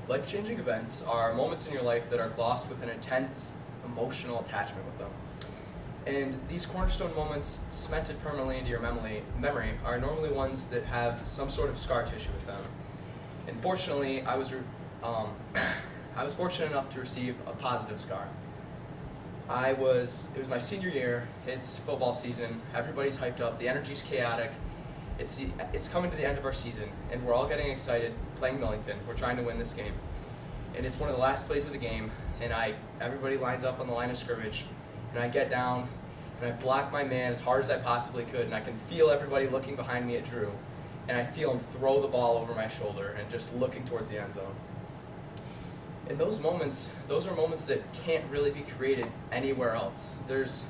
Life-changing events are moments in your life that are glossed with an intense emotional attachment with them. And these cornerstone moments, cemented permanently into your memory, are normally ones that have some sort of scar tissue with them. And fortunately, I was fortunate enough to receive a positive scar. It was my senior year. It's football season. Everybody's hyped up. The energy's chaotic. It's coming to the end of our season, and we're all getting excited playing Millington. We're trying to win this game, and it's one of the last plays of the game. And everybody lines up on the line of scrimmage, and I get down and I block my man as hard as I possibly could, and I can feel everybody looking behind me at Drew, and I feel him throw the ball over my shoulder and just looking towards the end zone. And those are moments that can't really be created anywhere else. There's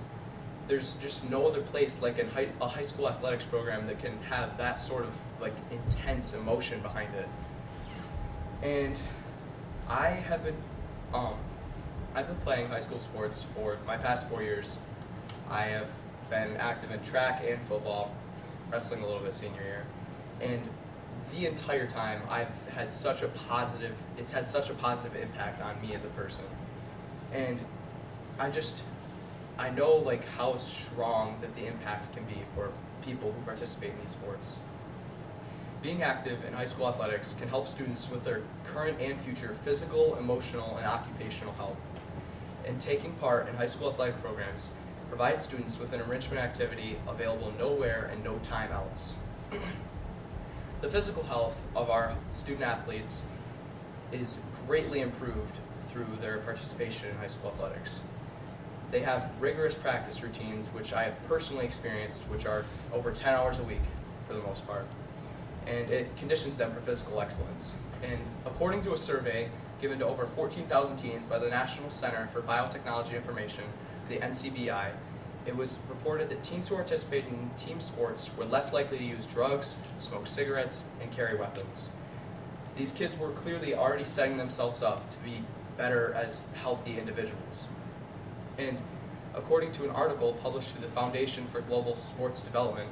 just no other place like in a high school athletics program that can have that sort of like intense emotion behind it. And I've been playing high school sports for my past 4 years. I have been active in track and football, wrestling a little bit senior year, and the entire time it's had such a positive impact on me as a person. And I know like how strong that the impact can be for people who participate in these sports. Being active in high school athletics can help students with their current and future physical, emotional, and occupational health. And taking part in high school athletic programs provides students with an enrichment activity available nowhere and no time else. The physical health of our student athletes is greatly improved through their participation in high school athletics. They have rigorous practice routines, which I have personally experienced, which are over 10 hours a week for the most part. And it conditions them for physical excellence. And according to a survey given to over 14,000 teens by the National Center for Biotechnology Information, the NCBI, it was reported that teens who participated in team sports were less likely to use drugs, smoke cigarettes, and carry weapons. These kids were clearly already setting themselves up to be better as healthy individuals. And according to an article published through the Foundation for Global Sports Development,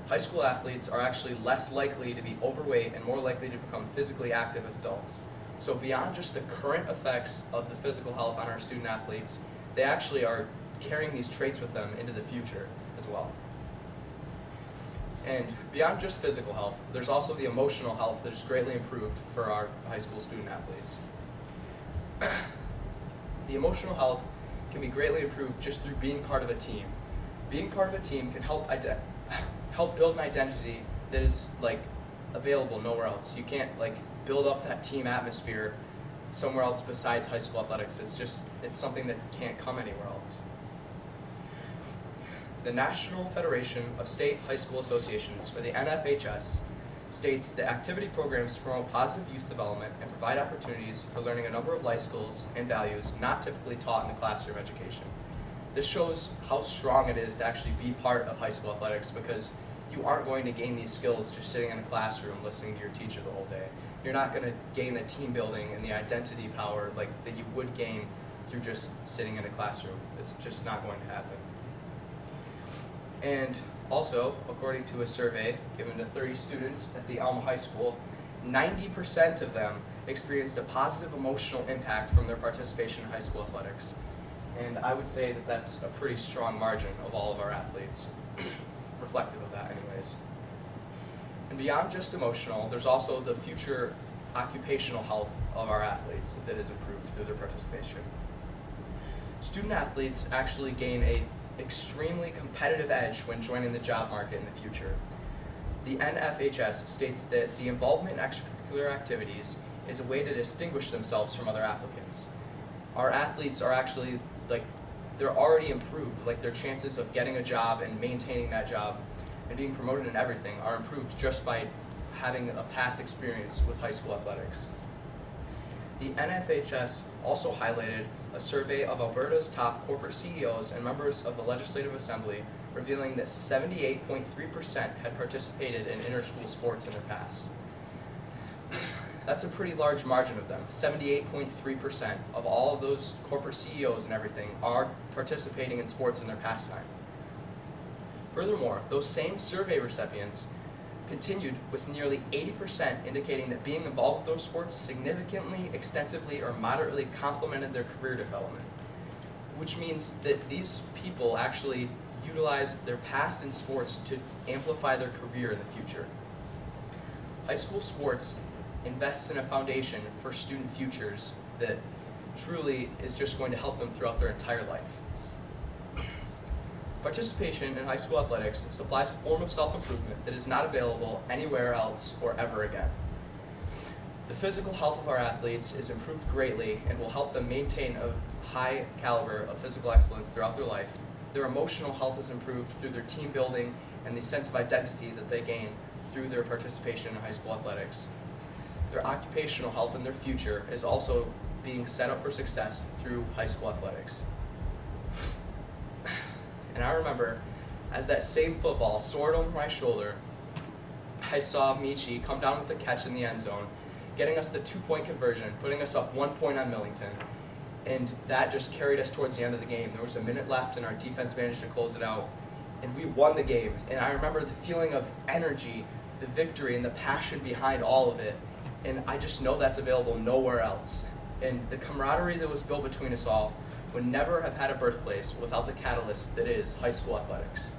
high school athletes are actually less likely to be overweight and more likely to become physically active as adults. So beyond just the current effects of the physical health on our student athletes, they actually are carrying these traits with them into the future as well. And beyond just physical health, there's also the emotional health that is greatly improved for our high school student athletes. The emotional health can be greatly improved just through being part of a team. Being part of a team can help build an identity that is like available nowhere else. You can't like build up that team atmosphere somewhere else besides high school athletics. It's something that can't come anywhere else. The National Federation of State High School Associations, or the NFHS, states that activity programs promote positive youth development and provide opportunities for learning a number of life skills and values not typically taught in the classroom education. This shows how strong it is to actually be part of high school athletics, because you aren't going to gain these skills just sitting in a classroom listening to your teacher the whole day. You're not going to gain the team building and the identity power like that you would gain through just sitting in a classroom. It's just not going to happen. And also, according to a survey given to 30 students at the Alma High School, 90% of them experienced a positive emotional impact from their participation in high school athletics. And I would say that that's a pretty strong margin of all of our athletes, reflective of that anyways. And beyond just emotional, there's also the future occupational health of our athletes that is improved through their participation. Student athletes actually gain a extremely competitive edge when joining the job market in the future. The NFHS states that the involvement in extracurricular activities is a way to distinguish themselves from other applicants. Our athletes are actually they're already improved. Like their chances of getting a job and maintaining that job and being promoted in everything are improved just by having a past experience with high school athletics. The NFHS also highlighted a survey of Alberta's top corporate CEOs and members of the Legislative Assembly, revealing that 78.3% had participated in inter-school sports in their past. That's a pretty large margin of them. 78.3% of all of those corporate CEOs and everything are participating in sports in their pastime. Furthermore, those same survey recipients continued with nearly 80% indicating that being involved with those sports significantly, extensively, or moderately complemented their career development, which means that these people actually utilized their past in sports to amplify their career in the future. High school sports invests in a foundation for student futures that truly is just going to help them throughout their entire life. Participation in high school athletics supplies a form of self-improvement that is not available anywhere else or ever again. The physical health of our athletes is improved greatly and will help them maintain a high caliber of physical excellence throughout their life. Their emotional health is improved through their team building and the sense of identity that they gain through their participation in high school athletics. Their occupational health and their future is also being set up for success through high school athletics. And I remember, as that same football soared over my shoulder, I saw Michi come down with the catch in the end zone, getting us the 2-point conversion, putting us up 1 point on Millington. And that just carried us towards the end of the game. There was a minute left and our defense managed to close it out. And we won the game. And I remember the feeling of energy, the victory, and the passion behind all of it. And I just know that's available nowhere else. And the camaraderie that was built between us all would never have had a birthplace without the catalyst that is high school athletics.